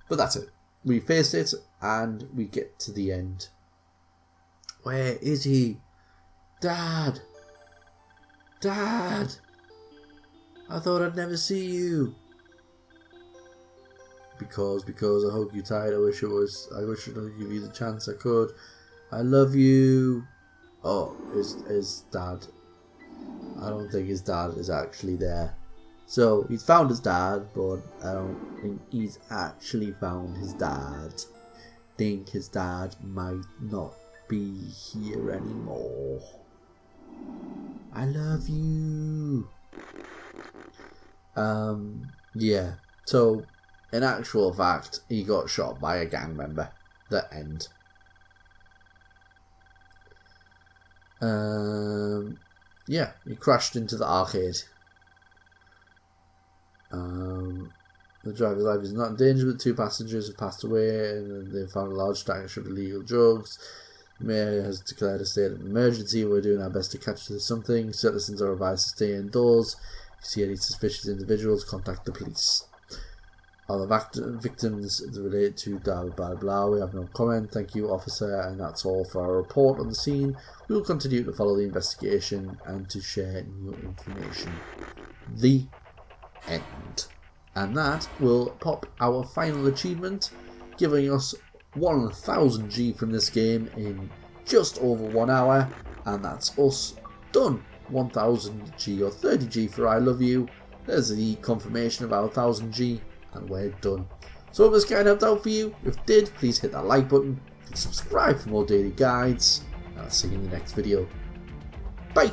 But that's it. We faced it and we get to the end. Where is he? Dad! Dad! I thought I'd never see you. Because I hug you tight. I wish I could give you the chance I could. I love you. Oh, his dad. I don't think his dad is actually there. So, he's found his dad, but I don't think he's actually found his dad. Think his dad might not be here anymore. I love you. Yeah. So, in actual fact, he got shot by a gang member. The end. Yeah, he crashed into the arcade. The driver's life is not in danger, but 2 passengers have passed away and they found a large stash of illegal drugs. The mayor has declared a state of emergency. We're doing our best to catch something. Citizens are advised to stay indoors. If you see any suspicious individuals, contact the police. Are the victims related to blah blah blah? We have no comment. Thank you, officer. And that's all for our report on the scene. We will continue to follow the investigation and to share new information. The end. And that will pop our final achievement, giving us 1000 G from this game in just over 1 hour, and that's us done. 1000 G or 30 G for I love you. There's the confirmation of our 1000 G, and we're done. So hope this guide helped out for you. If it did, please hit that like button, subscribe for more daily guides, and I'll see you in the next video. Bye!